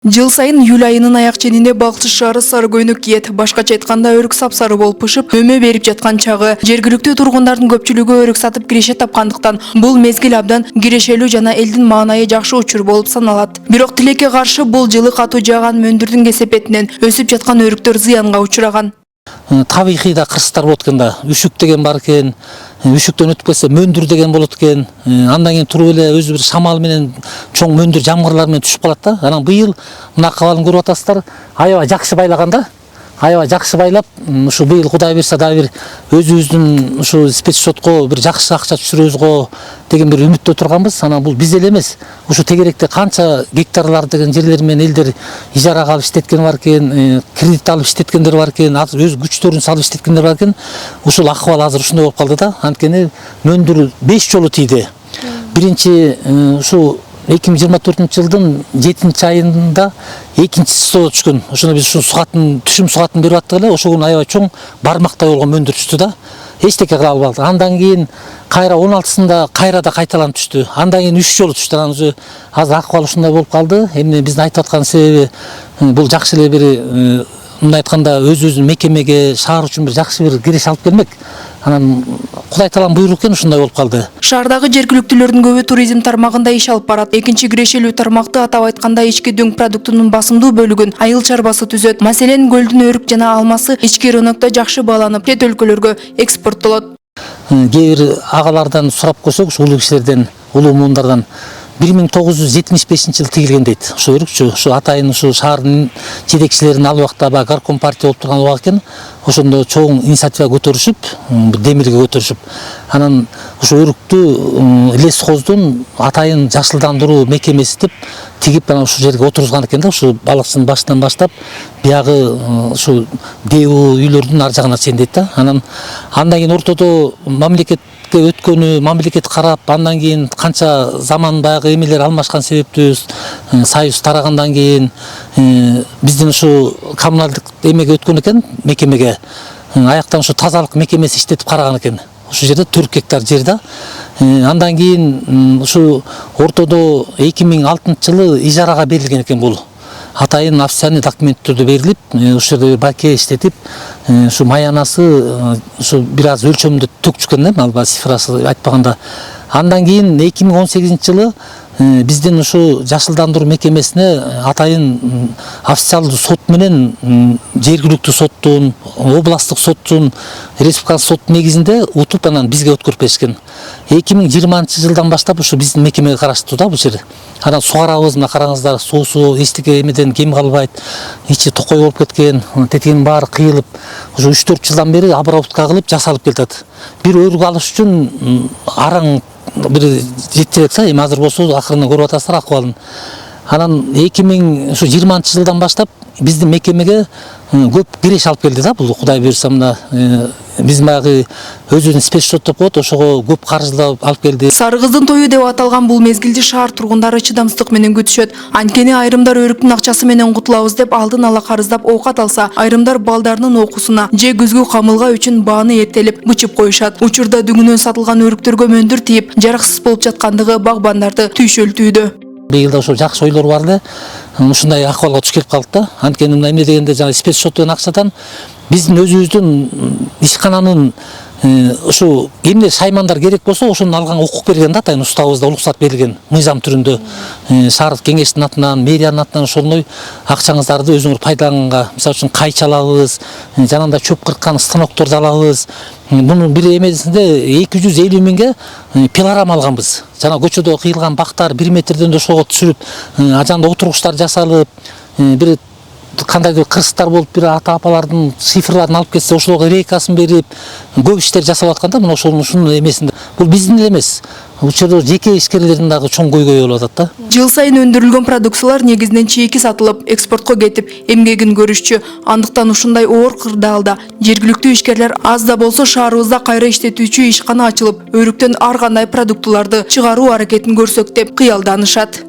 Жыл сайын июль айынын аяк ченинде балкчы шаары сары көйнөк кийет. Башкача айтканда өрүк сапсары болуп пышып, өмө берип жаткан чагы. Жергиликтүү тургундардын көпчүлүгү өрүк сатып киреше тапкандыктан бул мезгил абдан кирешелүү жана элдин маанайы жакшы учур болуп саналат. Бирок тилекке каршы бул жылы катуу жааган мөндүрдүн кесепетинен өсүп жаткан өрүктөр зыянга учураган. Табигый да кырсыктар болот экен да. Үшүк деген бар экен. Үшүктөн өтүп кетсе мөндүр деген болот экен. Андан кийин туруп эле өзү бир шамал менен чоң мөндүр жамгырлар менен түшүп калат да. Анан быйыл мына кабалын көрүп атасыздар. Аябай жакшы байлаган да. Аябай жакшы байлап, ушу быйыл Кудай берсе дагы бир өзүбүздүн ушу спецсчетко бир жакшы акча түшүрөбүзго деген бир үмүттө турганбыз. Анан бул биз эле эмес. Ушу тегеректе канча гектарлар деген жерлер менен элдер ижарага алып иштеткени бар экен, кредит алып иштеткендер бар экен, өз күчтөрүн салып иштеткендер бар экен. Ушул акыбал азыр ушундай болуп калды да. Анткени мөндүр 5 жолу тийди. Биринчи ушу 2024-жылдын 7-айында экинчи соо түшкөн. Ошондо биз ушу сугатын, түшүм сугатын берип аттык эле. Ошол күнү аябай чоң бармактай болгон мөндүр түштү да. Эчтеке кыла албадык. Андан кийин кайра 16-сында кайра да кайталанып түштү. Андан кийин 3 жолу түштү. Анан өзү азыр акыбал ушундай болуп калды. Эмне биздин айтып аткан себеби бул жакшы эле бир мындай айтканда өзүбүздүн мекемеге, шаар үчүн бир жакшы бир киреш алып келмек. Анан Кудай таалам буйрук экен ушундай болуп калды. Шаардагы жергиликтүүлөрдүн көбү туризм тармагында иш алып барат. Экинчи кирешелүү тармакты атап айтканда ички дөң продуктунун басымдуу бөлүгүн айыл чарбасы түзөт. Маселен, көлдүн өрүк жана алмасы ички рынокто жакшы бааланып, чет өлкөлөргө экспорттолот. Кээ бир агалардан сурап көрсөк, улуу кишилерден, улуу муундардан 1975-жылы тигилген дейт. Ушу өрүкчү, ушу атайын ушу шаардын жетекчилеринин ал убакта Горком партия болуп турган убак экен. Ошондо чоң инициатива көтөрүшүп, демирге көтөрүшүп, анан ушу өрүктү лесхоздун атайын жашылдандыруу мекемеси деп тигип анан ушул жерге отургузган экен да. Ушу балыкчынын башынан баштап биягы ушу деу үйлөрдүн ар жагына чейин дейт да. Андан кийин ортодо өткөнү мамлекет карап, андан кийин канча заман баягы эмелер алмашкан себептүү союз тарагандан кийин биздин ушу коммуналдык эмеге өткөн экен, мекемеге. Аяктан ушу тазалык мекемеси иштетип караган экен. Ушу жерде 4 гектар жер да. Андан кийин ушу ортодо 2006-жылы ижарага берилген экен бул. Атайын официальный документтөрдө берилип, ушул жерде баке иштетип, ушу маянасы ушу бир аз өлчөмүндө төкчүкөн да, албай цифрасы айтпаганда. Андан кийин 2018-жылы биздин ушу жашылдандыруу мекемесине атайын официалдуу сот менен жергиликтүү соттун, областтык соттун, республикалык соттун негизинде утуп анан бизге өткөрүп беришкен. 2020-жылдан баштап ушу биздин мекемеге караштуу да бул жер. Анан сугарабыз, мына караңыздар, суусу эчтеке эмеден кем калбайт. Ичи токой болуп кеткен, тетигинин баары кыйылып, ушу 3-4 жылдан бери обработка кылып жасалып келатат. Бир өрүк алыш үчүн араң бир жетчилек са, эми азыр болсо акырын көрүп атасыздар акыбалын. Анан 2020-жылдан баштап биздин мекемеге көп киреш алып келди да бул. Кудай буйрса мына биз баягы өзүнүн спецсчет деп коет, ошого көп каржылап алып келди. Сары кыздын тою деп аталган бул мезгилди шаар тургундары чыдамсыздык менен күтүшөт. Анткени айрымдар өрүктүн акчасы менен кутулабыз деп алдын ала карыздап оокат алса, айрымдар балдарынын окуусуна же күзгү камылга үчүн бааны эртелеп бычып коюшат. Учурда дүңүнөн сатылган өрүктөргө мөндүр тийип, жараксыз болуп жаткандыгы багбандарды түйшөлтүүдө. Быйыл да ошо жакшы ойлор бар эле. Ушундай акыбалга туш келип калдык да. Анткени мына эмне дегенде жана спецсчет деген акчадан биздин өзүбүздүн ишкананын ушу эмне шаймандар керек болсо ошону алган укук берген да, атайын уставыбызда уруксат берилген мыйзам түрүндө. Шаардык кеңештин атынан, мэриянын атынан ошондой акчаңыздарды өзүңөр пайдаланганга, мисалы үчүн кайчы алабыз, жанагындай чөп кырккан станокторду алабыз. Мунун бир эмесинде 250 миңге пилорама алганбыз. Жана көчөдө кыйылган бактар 1 метрден да ошого түшүрүп, ажанда отургучтар жасалып, бир кандайдыр кырсыктар болуп, бир ата-апалардын цифрларын алып кетсе, ошолорго рейкасын берип, көп иштер жасалып аткан да, мына ошонун эмесинде. Бул биздин эле эмес. Учурда жеке ишкерлердин дагы чоң көйгөйү болуп атат да. Жыл сайын өндүрүлгөн продукциялар негизинен чийки сатылып, экспортко кетип, эмгегин көрүшчү. Андыктан ушундай оор кырдаалда жергиликтүү ишкерлер аз да болсо шаарыбызда кайра иштетүүчү ишкана ачылып, өрүктөн ар кандай продуктуларды чыгаруу аракетин көрсөк деп кыялданышат.